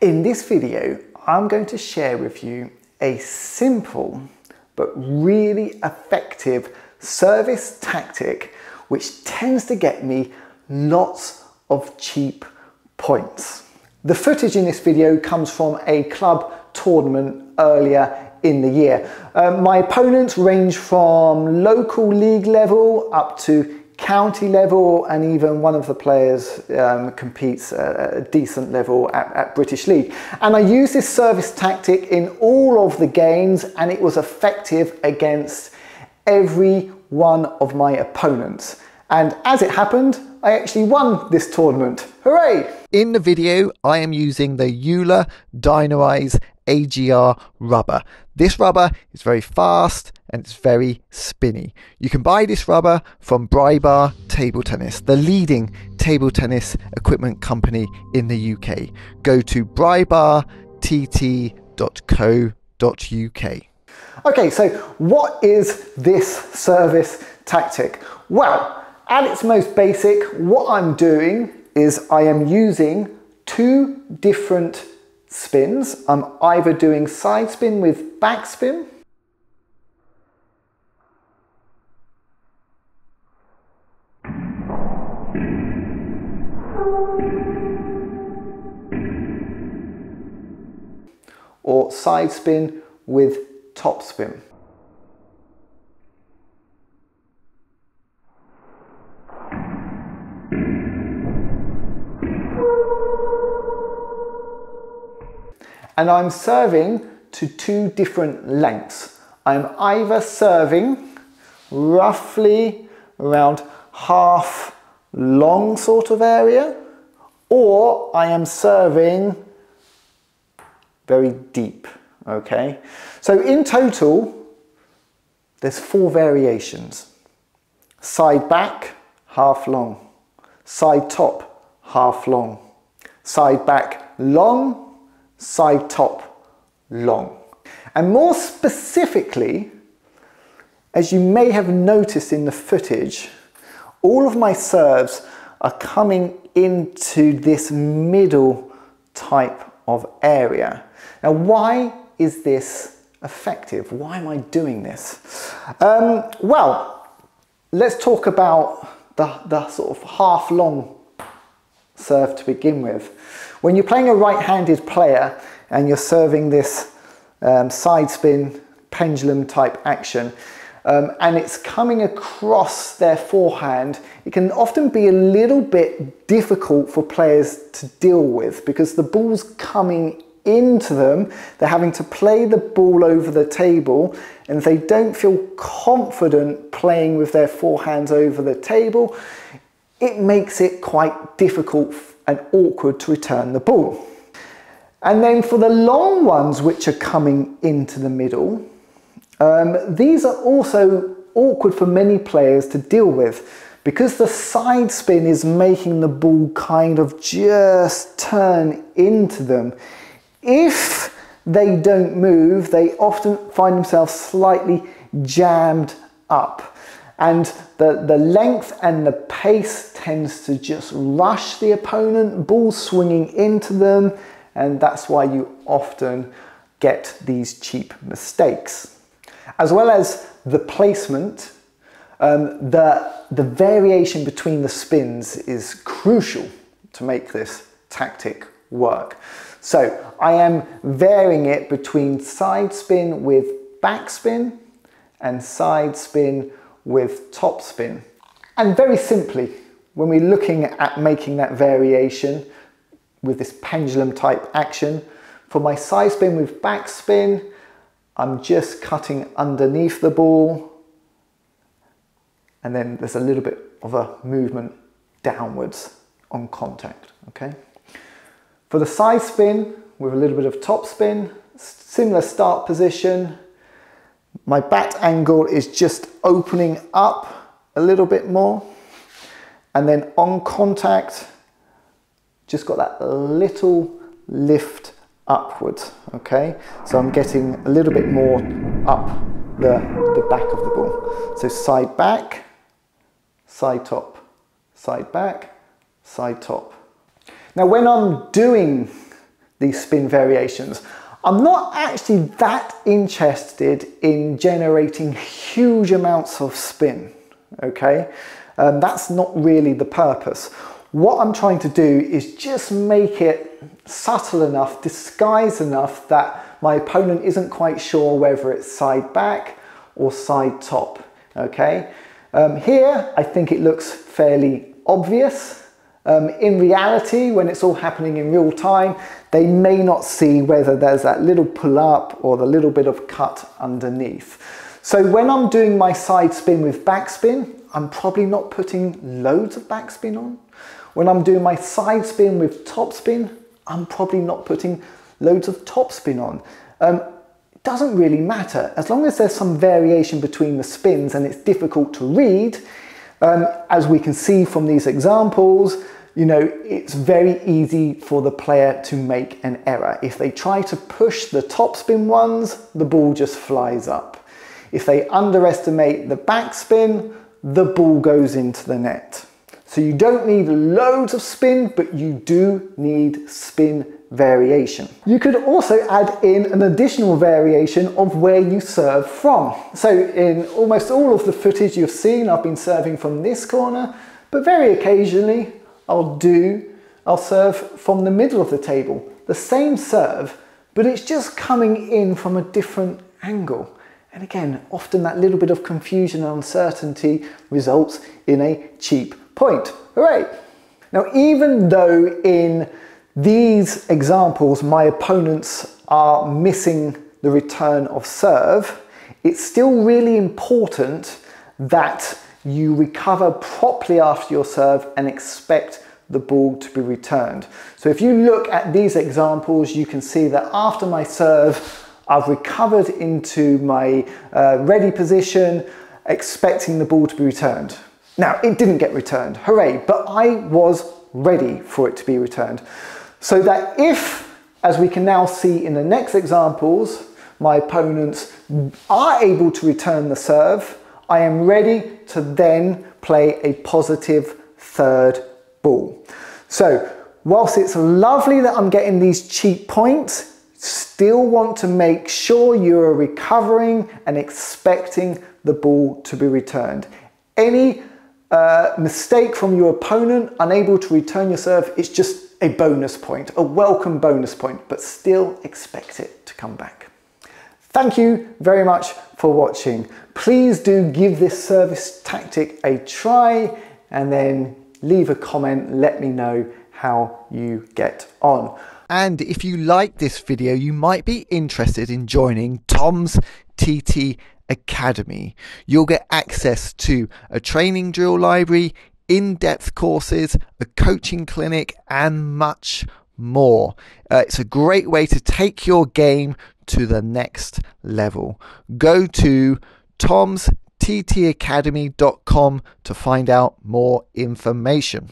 In this video, I'm going to share with you a simple but really effective service tactic which tends to get me lots of cheap points. The footage in this video comes from a club tournament earlier in the year. My opponents range from local league level up to county level, and even one of the players competes at a decent level at British League. And I used this service tactic in all of the games, and it was effective against every one of my opponents. And as it happened, I actually won this tournament. Hooray! In the video, I am using the Euler Dynamize AGR rubber. This rubber is very fast and it's very spinny. You can buy this rubber from Brybar Table Tennis, the leading table tennis equipment company in the UK. Go to brybartt.co.uk. Okay, so what is this service tactic? Well, at its most basic, what I'm doing is I am using two different spins. I'm either doing side spin with backspin, or side spin with topspin. And I'm serving to two different lengths. I'm either serving roughly around half long sort of area, or I am serving very deep, okay? So in total, there's 4 variations. Side back, half long. Side top, half long. Side back, long. Side top, long. And more specifically, as you may have noticed in the footage, all of my serves are coming into this middle type of area. Now, why is this effective? Why am I doing this? Well, let's talk about the sort of half long serve to begin with. When you're playing a right-handed player and you're serving this side spin pendulum type action, and it's coming across their forehand, it can often be a little bit difficult for players to deal with because the ball's coming into them. They're having to play the ball over the table, and if they don't feel confident playing with their forehands over the table, it makes it quite difficult and awkward to return the ball. And then for the long ones which are coming into the middle, these are also awkward for many players to deal with because the side spin is making the ball kind of just turn into them. If they don't move, they often find themselves slightly jammed up. And the length and the pace tends to just rush the opponent, ball swinging into them, and that's why you often get these cheap mistakes. As well as the placement, the variation between the spins is crucial to make this tactic work. So I am varying it between side spin with backspin and side spin with topspin. And very simply, when we're looking at making that variation with this pendulum type action, for my side spin with backspin, I'm just cutting underneath the ball, and then there's a little bit of a movement downwards on contact, okay? For the side spin with a little bit of topspin, similar start position. My bat angle is just opening up a little bit more, and then on contact, just got that little lift upwards, okay? So I'm getting a little bit more up the back of the ball. So side back, side top, side back, side top. Now when I'm doing these spin variations. I'm not actually that interested in generating huge amounts of spin, okay? That's not really the purpose. What I'm trying to do is just make it subtle enough, disguised enough that my opponent isn't quite sure whether it's side back or side top, okay? Here, I think it looks fairly obvious. In reality, when it's all happening in real time, they may not see whether there's that little pull up or the little bit of cut underneath. So when I'm doing my side spin with backspin, I'm probably not putting loads of backspin on. When I'm doing my side spin with topspin, I'm probably not putting loads of topspin on. It doesn't really matter. As long as there's some variation between the spins and it's difficult to read, as we can see from these examples, you know, it's very easy for the player to make an error. If they try to push the topspin ones, the ball just flies up. If they underestimate the backspin, the ball goes into the net. So you don't need loads of spin, but you do need spin variation. You could also add in an additional variation of where you serve from. So in almost all of the footage you've seen, I've been serving from this corner, but very occasionally I'll serve from the middle of the table. The same serve, but it's just coming in from a different angle. And again, often that little bit of confusion and uncertainty results in a cheap point. Hooray! Now, even though in these examples my opponents are missing the return of serve, it's still really important that you recover properly after your serve and expect the ball to be returned. So if you look at these examples, you can see that after my serve, I've recovered into my ready position, expecting the ball to be returned. Now, it didn't get returned, hooray, but I was ready for it to be returned. So that if, as we can now see in the next examples, my opponents are able to return the serve, I am ready to then play a positive third ball. So, whilst it's lovely that I'm getting these cheap points, still want to make sure you are recovering and expecting the ball to be returned. Any mistake from your opponent, unable to return your serve, it's just a bonus point, a welcome bonus point, but still expect it to come back. Thank you very much for watching. Please do give this service tactic a try and then leave a comment, let me know how you get on. And if you like this video, you might be interested in joining Tom's TT Academy. You'll get access to a training drill library, in-depth courses, a coaching clinic, and much more. It's a great way to take your game to the next level. Go to tomstttacademy.com to find out more information.